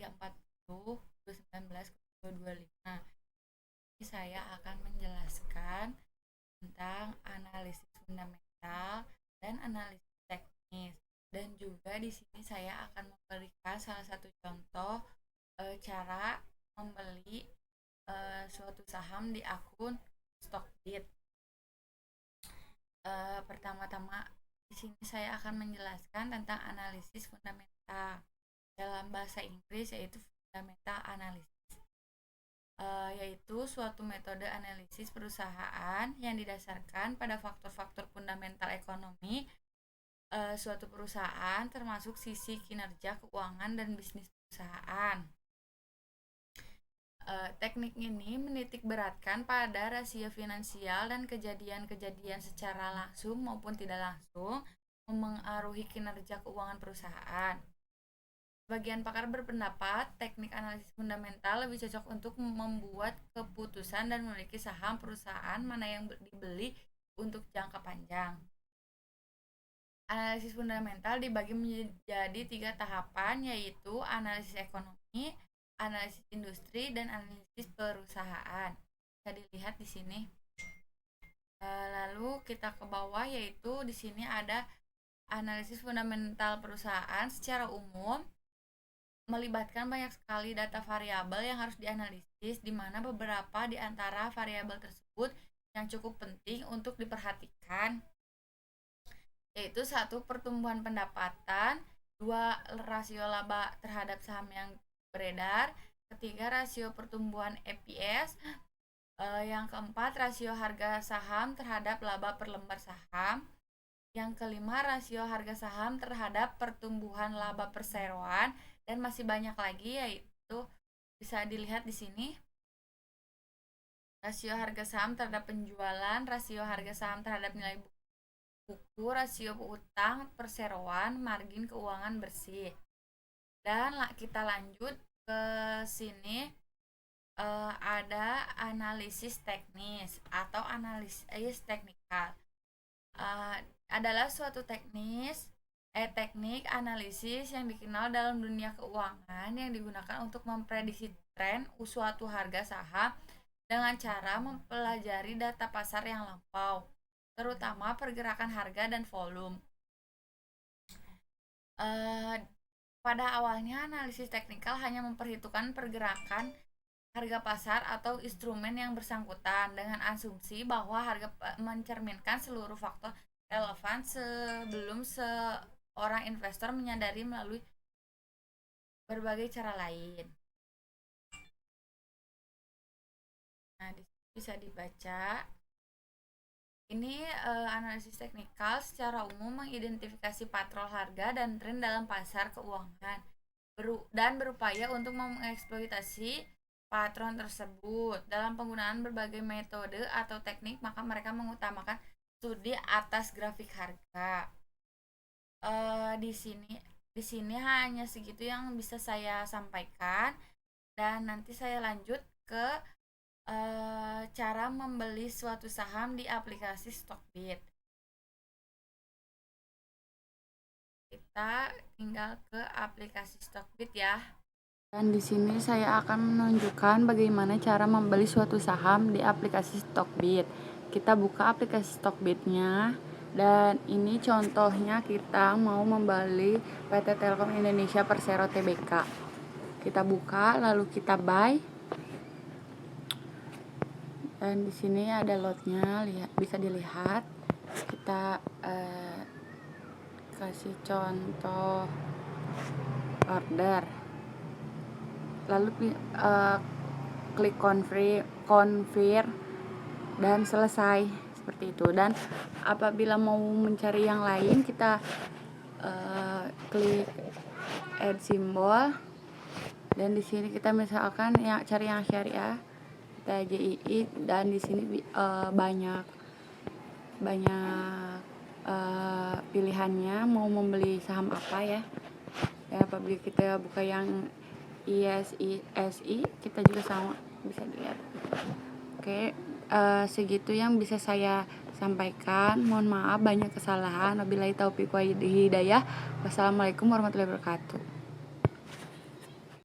340 2019 2025. Ini saya akan menjelaskan tentang analisis fundamental dan analisis teknis. Dan juga di sini saya akan memberikan salah satu contoh cara membeli suatu saham di akun Stockbit. Pertama-tama di sini saya akan menjelaskan tentang analisis fundamental. Dalam bahasa Inggris yaitu fundamental analysis, yaitu suatu metode analisis perusahaan yang didasarkan pada faktor-faktor fundamental ekonomi suatu perusahaan, termasuk sisi kinerja, keuangan, dan bisnis perusahaan. Teknik ini menitik beratkan pada rasio finansial dan kejadian-kejadian secara langsung maupun tidak langsung memengaruhi kinerja keuangan perusahaan. Sebagian pakar berpendapat teknik analisis fundamental lebih cocok untuk membuat keputusan dan memiliki saham perusahaan mana yang dibeli untuk jangka panjang. Analisis fundamental dibagi menjadi 3 tahapan, yaitu analisis ekonomi, analisis industri, dan analisis perusahaan. Bisa dilihat di sini. Lalu kita ke bawah, yaitu di sini ada analisis fundamental perusahaan secara umum melibatkan banyak sekali data variabel yang harus dianalisis, di mana beberapa di antara variabel tersebut yang cukup penting untuk diperhatikan, yaitu 1. Pertumbuhan pendapatan, 2. Rasio laba terhadap saham yang beredar, 3. Rasio pertumbuhan EPS, yang keempat rasio harga saham terhadap laba per lembar saham, yang kelima rasio harga saham terhadap pertumbuhan laba perseroan, dan masih banyak lagi, yaitu bisa dilihat di sini. Rasio harga saham terhadap penjualan, rasio harga saham terhadap nilai buku, rasio utang, perseroan, margin keuangan bersih. Dan kita lanjut ke sini, ada analisis teknis atau analisis teknikal. Adalah suatu teknik analisis yang dikenal dalam dunia keuangan yang digunakan untuk memprediksi tren suatu harga saham dengan cara mempelajari data pasar yang lampau, terutama pergerakan harga dan volume. Pada awalnya analisis teknikal hanya memperhitungkan pergerakan harga pasar atau instrumen yang bersangkutan dengan asumsi bahwa harga mencerminkan seluruh faktor relevan sebelum seorang investor menyadari melalui berbagai cara lain. Nah, bisa dibaca. Ini analisis teknikal secara umum mengidentifikasi patrol harga dan tren dalam pasar keuangan dan berupaya untuk mengeksploitasi patron tersebut. Dalam penggunaan berbagai metode atau teknik, maka mereka mengutamakan studi atas grafik harga. Di sini hanya segitu yang bisa saya sampaikan, dan nanti saya lanjut ke cara membeli suatu saham di aplikasi Stockbit. Kita tinggal ke aplikasi Stockbit ya. Dan di sini saya akan menunjukkan bagaimana cara membeli suatu saham di aplikasi Stockbit. Kita buka aplikasi Stockbit-nya, dan ini contohnya kita mau membeli PT Telkom Indonesia Persero Tbk. Kita buka, lalu kita buy. Dan di sini ada lotnya, bisa dilihat. Kita kasih contoh order, lalu klik confirm dan selesai, seperti itu. Dan apabila mau mencari yang lain, kita klik add symbol, dan di sini kita misalkan cari yang syariah, kita JII, dan di sini banyak pilihannya mau membeli saham apa ya. Apabila kita buka yang ISI, kita juga sama, bisa dilihat. Oke, segitu yang bisa saya sampaikan. Mohon maaf banyak kesalahan. Wabillahi taufiq wal hidayah. Wassalamualaikum warahmatullahi wabarakatuh.